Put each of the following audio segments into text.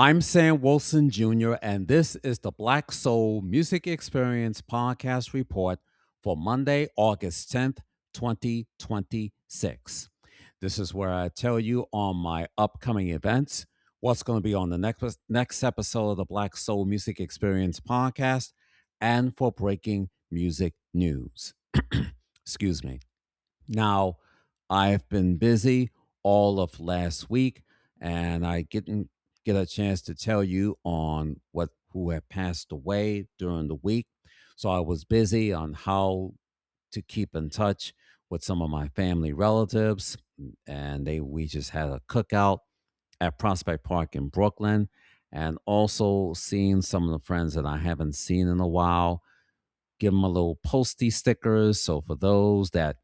I'm Sam Wilson Jr., and this is the Black Soul Music Experience Podcast Report for Monday, August 10th, 2026. This is where I tell you on my upcoming events, what's going to be on the next episode of the Black Soul Music Experience Podcast, and for breaking music news. Excuse me. Now, I've been busy all of last week, and I didn't get a chance to tell you on what who had passed away during the week. So I was busy on how to keep in touch with some of my family relatives, and they we just had a cookout at Prospect Park in Brooklyn, and also seeing some of the friends that I haven't seen in a while. Give them a little posty stickers. So for those that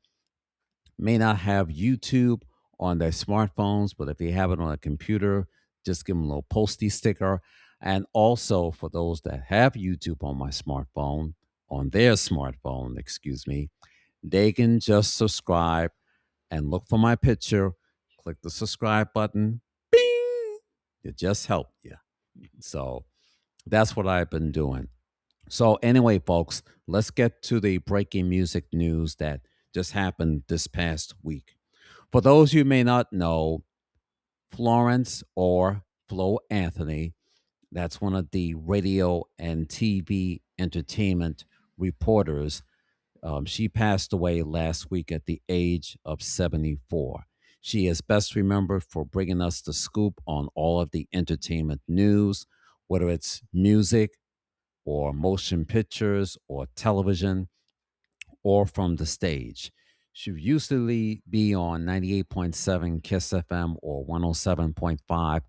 may not have YouTube on their smartphones, but if they have it on a computer, just give them a little posty sticker. And also for those that have YouTube on my smartphone, on their smartphone, excuse me, they can just subscribe and look for my picture, click the subscribe button, bing, it just helped you. So that's what I've been doing. So, anyway, folks, let's get to the breaking music news that just happened this past week. For those you may not know, Florence or Flo Anthony, that's one of the radio and TV entertainment reporters. She passed away last week at the age of 74. She is best remembered for bringing us the scoop on all of the entertainment news, whether it's music, or motion pictures or television or from the stage. She usually be on 98.7 KISS FM or 107.5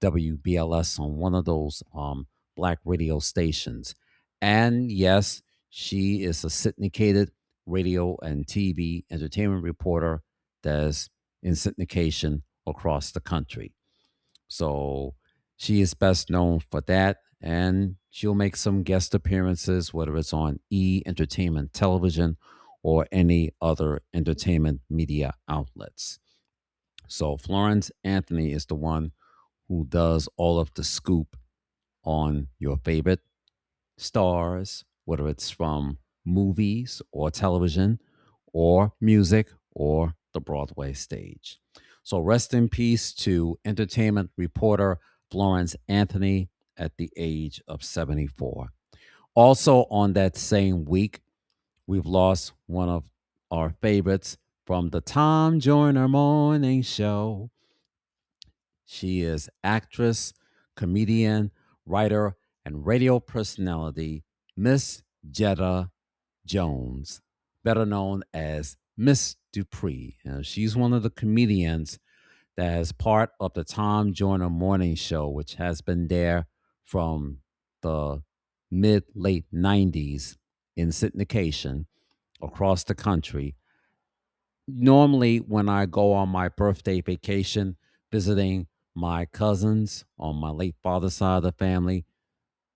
WBLS on one of those black radio stations. And yes, she is a syndicated radio and TV entertainment reporter that's in syndication across the country. So she is best known for that. And she'll make some guest appearances, whether it's on Entertainment Television or any other entertainment media outlets. So Florence Anthony is the one who does all of the scoop on your favorite stars, whether it's from movies or television or music or the Broadway stage. So rest in peace to entertainment reporter Florence Anthony at the age of 74. Also, on that same week, we've lost one of our favorites from the Tom Joyner Morning Show. She is actress, comedian, writer, and radio personality, Miss Jedda Jones, better known as Miss Dupree. She's one of the comedians that is part of the Tom Joyner Morning Show, which has been there from the mid late 90s in syndication across the country. Normally, when I go on my birthday vacation visiting my cousins on my late father's side of the family,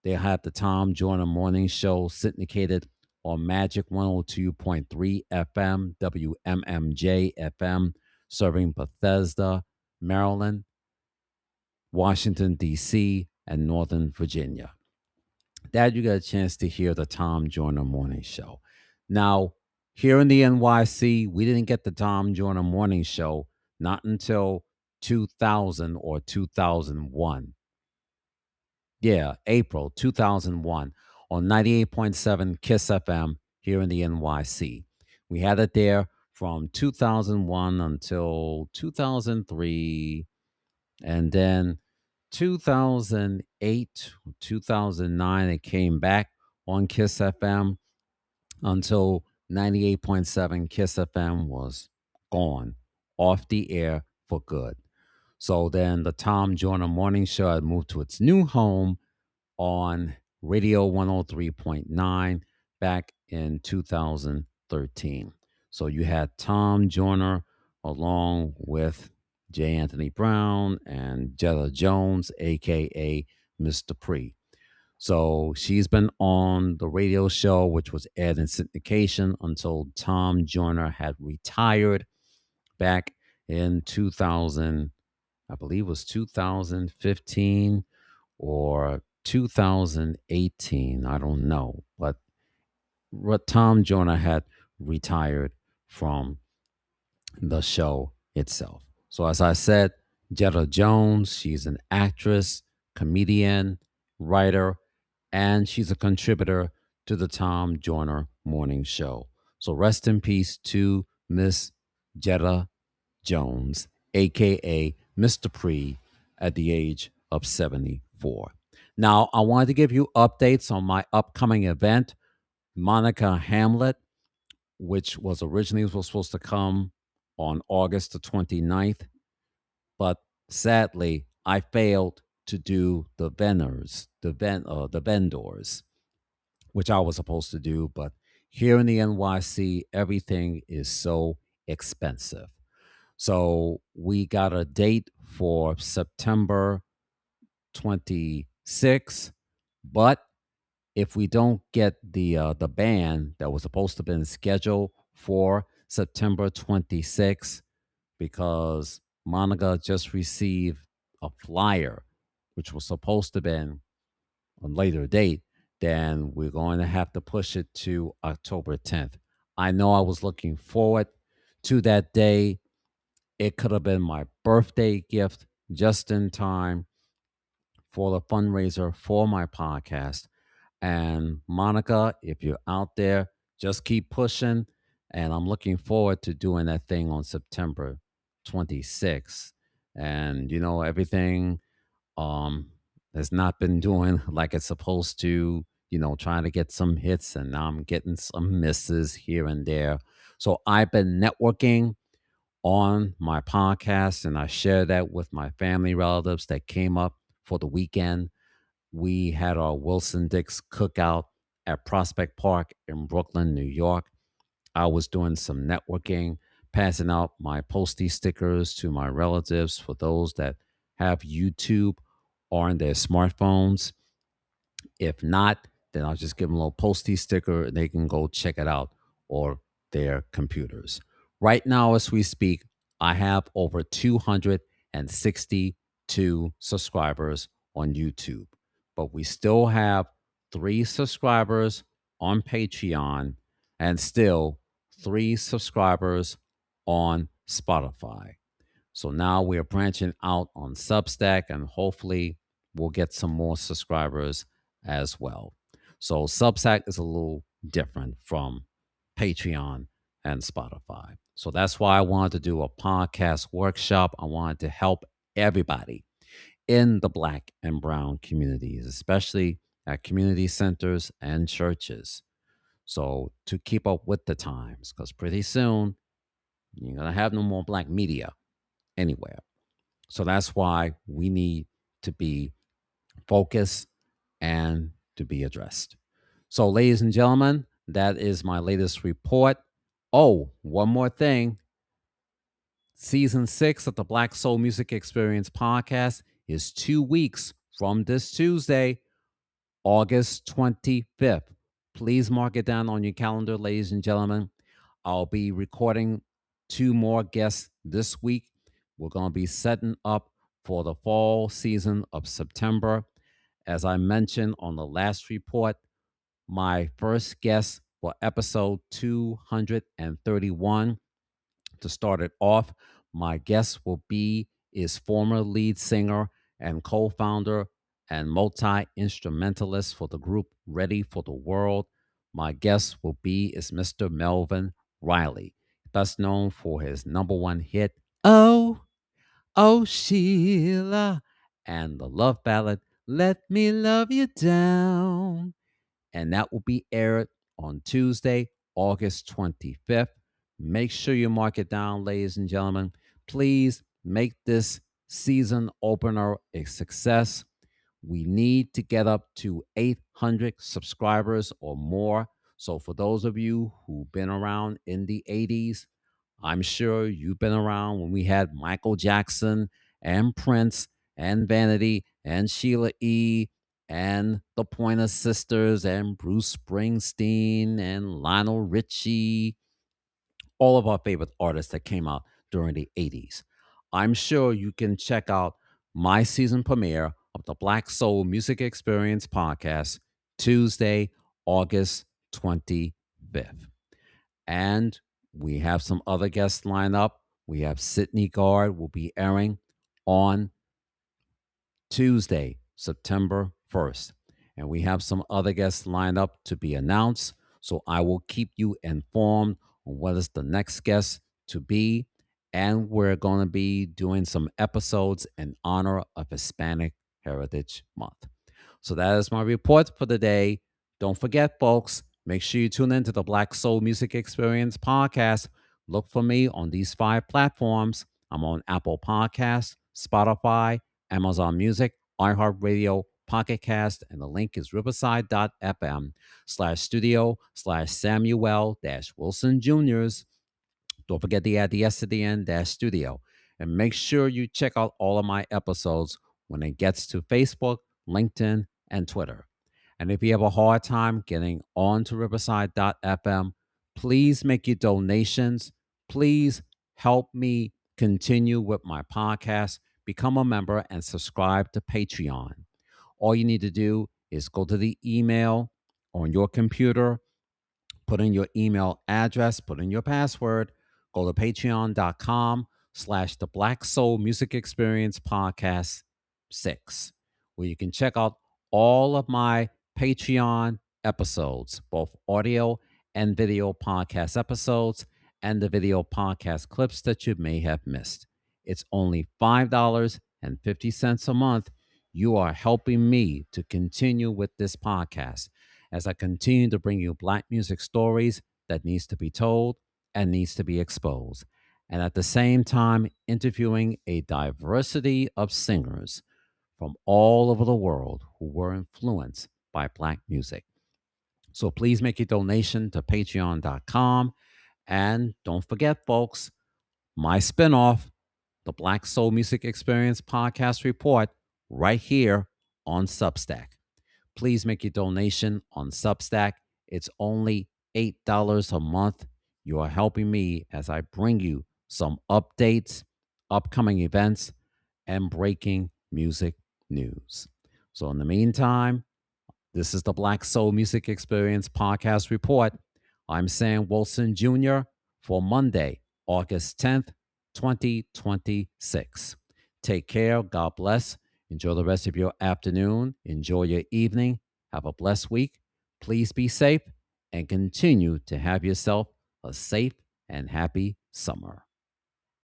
they have the Tom Joyner Morning Show syndicated on Magic 102.3 FM, WMMJ FM, serving Bethesda, Maryland, Washington, D.C., and Northern Virginia. Dad, you got a chance to hear the Tom Joyner Morning Show. Now, here in the NYC, we didn't get the Tom Joyner Morning Show not until 2000 or 2001. Yeah, April 2001 on 98.7 KISS FM here in the NYC. We had it there from 2001 until 2003, and then 2008, 2009, it came back on KISS FM until 98.7 KISS FM was gone off the air for good. So then the Tom Joyner Morning Show had moved to its new home on Radio 103.9 back in 2013. So you had Tom Joyner along with J. Anthony Brown and Jetta Jones, aka Mr. Dupree. So she's been on the radio show, which was aired in syndication until Tom Joyner had retired back in 2000, I believe it was 2015 or 2018. I don't know. But Tom Joyner had retired from the show itself. So, as I said, Jetta Jones, she's an actress, comedian, writer, and she's a contributor to the Tom Joyner Morning Show. So, rest in peace to Miss Jetta Jones, aka Miss Dupree, at the age of 74. Now, I wanted to give you updates on my upcoming event, Monica Hamlet, which was originally was supposed to come on August the 29th, but sadly, I failed to do the vendors, which I was supposed to do. But here in the NYC, everything is so expensive. So we got a date for September 26th, but if we don't get the band that was supposed to have been scheduled for September 26th, because Monica just received a flyer, which was supposed to have been a later date, then we're going to have to push it to October 10th. I know I was looking forward to that day. It could have been my birthday gift just in time for the fundraiser for my podcast. And Monica, if you're out there, just keep pushing. And I'm looking forward to doing that thing on September 26th. And, everything um, has not been doing like it's supposed to, trying to get some hits. And now I'm getting some misses here and there. So I've been networking on my podcast, and I share that with my family relatives that came up for the weekend. We had our Wilson Dix cookout at Prospect Park in Brooklyn, New York. I was doing some networking, passing out my postie stickers to my relatives for those that have YouTube on their smartphones. If not, then I'll just give them a little postie sticker and they can go check it out or their computers. Right now, as we speak, I have over 262 subscribers on YouTube, but we still have 3 subscribers on Patreon and still 3 subscribers on Spotify. So now we are branching out on Substack, and hopefully we'll get some more subscribers as well. So Substack is a little different from Patreon and Spotify. So that's why I wanted to do a podcast workshop. I wanted to help everybody in the Black and Brown communities, especially at community centers and churches. So to keep up with the times, because pretty soon you're going to have no more Black media anywhere. So that's why we need to be focused and to be addressed. So, ladies and gentlemen, that is my latest report. Oh, one more thing. Season 6 of the Black Soul Music Experience podcast is 2 weeks from this Tuesday, August 25th. Please mark it down on your calendar, ladies and gentlemen. I'll be recording 2 more guests this week. We're going to be setting up for the fall season of September. As I mentioned on the last report, my first guest for episode 231 to start it off. My guest will be is former lead singer and co-founder and multi-instrumentalist for the group Ready for the World. My guest will be is Mr. Melvin Riley, best known for his #1 hit, Oh, Oh Sheila, and the love ballad, Let Me Love You Down, and that will be aired on Tuesday, August 25th. Make sure you mark it down, ladies and gentlemen. Please make this season opener a success. We need to get up to 800 subscribers or more. So, for those of you who've been around in the 80s, I'm sure you've been around when we had Michael Jackson and Prince and Vanity and Sheila E. and the Pointer Sisters and Bruce Springsteen and Lionel Richie, all of our favorite artists that came out during the 80s. I'm sure you can check out my season premiere of the Black Soul Music Experience podcast, Tuesday, August 25th. And we have some other guests lined up. We have Sydney Guard will be airing on Tuesday, September 1st. And we have some other guests lined up to be announced. So I will keep you informed on what is the next guest to be. And we're going to be doing some episodes in honor of Hispanic Heritage Month. So that is my report for the day. Don't forget, folks, make sure you tune in to the Black Soul Music Experience podcast. Look for me on these 5 platforms. I'm on Apple Podcasts, Spotify, Amazon Music, iHeartRadio, Pocket Cast, and the link is riverside.fm/studio/Samuel-Wilson Jr.'s. Don't forget to add the S at the end, studio. And make sure you check out all of my episodes when it gets to Facebook, LinkedIn, and Twitter. And if you have a hard time getting on to riverside.fm, please make your donations. Please help me continue with my podcast. Become a member and subscribe to Patreon. All you need to do is go to the email on your computer, put in your email address, put in your password, go to patreon.com/the Black Soul Music Experience Podcast 6, where you can check out all of my Patreon episodes, both audio and video podcast episodes, and the video podcast clips that you may have missed. It's only $5.50 a month. You are helping me to continue with this podcast as I continue to bring you Black music stories that needs to be told and needs to be exposed. And at the same time, interviewing a diversity of singers from all over the world who were influenced by Black music. So please make your donation to patreon.com. And don't forget, folks, my spinoff, the Black Soul Music Experience Podcast Report, right here on Substack. Please make your donation on Substack. It's only $8 a month. You are helping me as I bring you some updates, upcoming events, and breaking music news. So in the meantime, this is the Black Soul Music Experience Podcast Report. I'm Sam Wilson Jr. for Monday, August 10th, 2026. Take care. God bless. Enjoy the rest of your afternoon. Enjoy your evening. Have a blessed week. Please be safe and continue to have yourself a safe and happy summer.